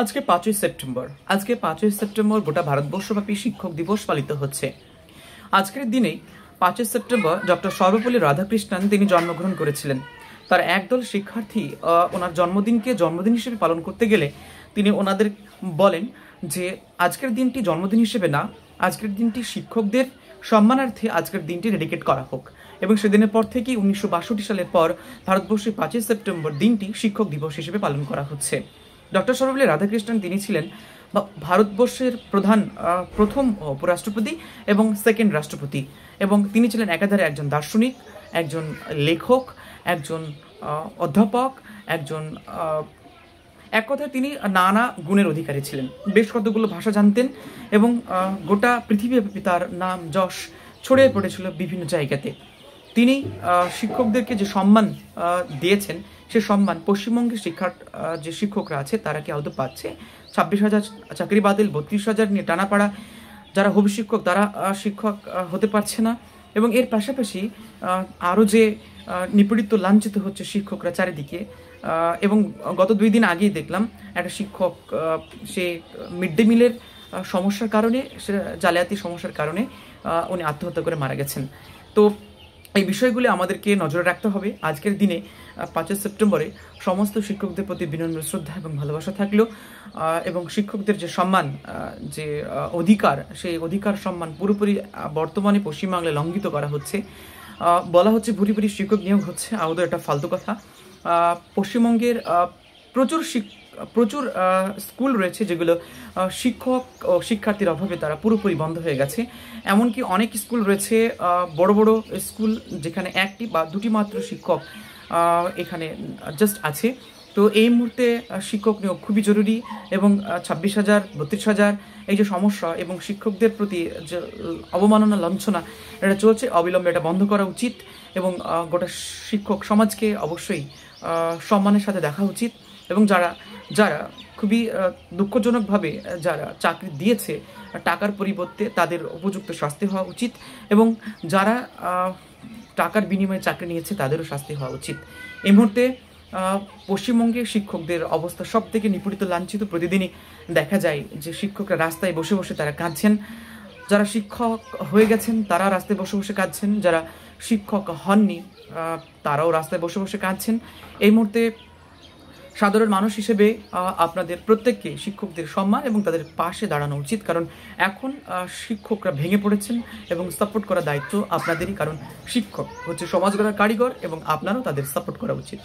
আজকে 5ই সেপ্টেম্বর গোটা ভারতবর্ষব্যাপী শিক্ষক দিবস পালিত হচ্ছে। আজকের দিনেই 5ই সেপ্টেম্বর ডক্টর সর্বপল্লী রাধাকৃষ্ণন তিনি জন্মগ্রহণ করেছিলেন। তার একদল শিক্ষার্থী ওনার জন্মদিনকে জন্মদিন হিসেবে পালন করতে গেলে তিনি ওনাদের বলেন যে আজকের দিনটি জন্মদিন হিসেবে না, আজকের দিনটি শিক্ষকদের সম্মানার্থে আজকের দিনটি ডেডিকেট করা হোক। এবং সেদিনের পর থেকেই 1962 সালের পর ভারতবর্ষে 5ই সেপ্টেম্বর দিনটি শিক্ষক দিবস হিসেবে পালন করা হচ্ছে। ডক্টর সর্বপল্লী রাধাকৃষ্ণন তিনি ছিলেন ভারতবর্ষের প্রথম উপরাষ্ট্রপতি এবং সেকেন্ড রাষ্ট্রপতি, এবং তিনি ছিলেন একাধারে একজন দার্শনিক, একজন লেখক, একজন অধ্যাপক, একজন এক কথায় তিনি নানা গুণের অধিকারী ছিলেন। বেশ কতগুলো ভাষা জানতেন এবং গোটা পৃথিবীব্যাপী তার নাম যশ ছড়িয়ে পড়েছিল বিভিন্ন জায়গাতে। তিনি শিক্ষকদেরকে যে সম্মান দিয়েছেন সে সম্মান পশ্চিমবঙ্গের যে শিক্ষকরা আছে তারা কি আদৌ পাচ্ছে? 26,000 চাকরি বাতিল, 32,000 নিয়ে টানাপাড়া, যারা হবি শিক্ষক তারা শিক্ষক হতে পারছে না, এবং এর পাশাপাশি আরও যে নিপীড়িত লাঞ্ছিত হচ্ছে শিক্ষকরা চারিদিকে। এবং গত 2 দিন আগেই দেখলাম একটা শিক্ষক সে মিড ডে মিলের সমস্যার কারণে, সে জালিয়াতি সমস্যার কারণে উনি আত্মহত্যা করে মারা গেছেন। তো এই বিষয়গুলি আমাদেরকে নজরে রাখতে হবে। আজকের দিনে 5ই সেপ্টেম্বরে সমস্ত শিক্ষকদের প্রতি বিনম্র শ্রদ্ধা এবং ভালোবাসা থাকলো, এবং শিক্ষকদের যে সম্মান, যে অধিকার, সেই অধিকার সম্মান পুরোপুরি বর্তমানে পশ্চিমবাংলায় লঙ্ঘিত করা হচ্ছে। বলা হচ্ছে ভুরি ভুরি শিক্ষক নিয়োগ হচ্ছে, আদৌ এটা ফালতু কথা। পশ্চিমবঙ্গের প্রচুর স্কুল রয়েছে যেগুলো শিক্ষক ও শিক্ষার্থীর অভাবে তারা পুরোপুরি বন্ধ হয়ে গেছে। এমনকি অনেক স্কুল রয়েছে, বড় বড় স্কুল, যেখানে 1টি বা 2টি মাত্র শিক্ষক এখানে জাস্ট আছে। তো এই মুহূর্তে শিক্ষক নিয়োগ খুবই জরুরি, এবং 26,000, 32,000 এই যে সমস্যা এবং শিক্ষকদের প্রতি যে অবমাননা, লাঞ্ছনা এটা চলছে, অবিলম্বে এটা বন্ধ করা উচিত। এবং গোটা শিক্ষক সমাজকে অবশ্যই সম্মানের সাথে দেখা উচিত, এবং যারা খুবই দুঃখজনকভাবে যারা চাকরি দিয়েছে টাকার পরিবর্তে তাদের উপযুক্ত শাস্তি হওয়া উচিত, এবং যারা টাকার বিনিময়ে চাকরি নিয়েছে তাদেরও শাস্তি হওয়া উচিত। এই মুহূর্তে পশ্চিমবঙ্গের শিক্ষকদের অবস্থা সব থেকে নিপীড়িত, লাঞ্ছিত। প্রতিদিনই দেখা যায় যে শিক্ষকরা রাস্তায় বসে বসে তারা কাঁদছেন। যারা শিক্ষক হয়ে গেছেন তারা রাস্তায় বসে বসে কাঁদছেন, যারা শিক্ষক হননি তারাও রাস্তায় বসে বসে কাঁদছেন। এই মুহূর্তে সাধারণ মানুষ হিসেবে আপনাদের প্রত্যেককে শিক্ষকদের সম্মান এবং তাদের পাশে দাঁড়ানো উচিত, কারণ এখন শিক্ষকরা ভেঙে পড়েছেন এবং সাপোর্ট করার দায়িত্ব আপনাদেরই, কারণ শিক্ষক হচ্ছে সমাজ গড়ার কারিগর এবং আপনারও তাদের সাপোর্ট করা উচিত।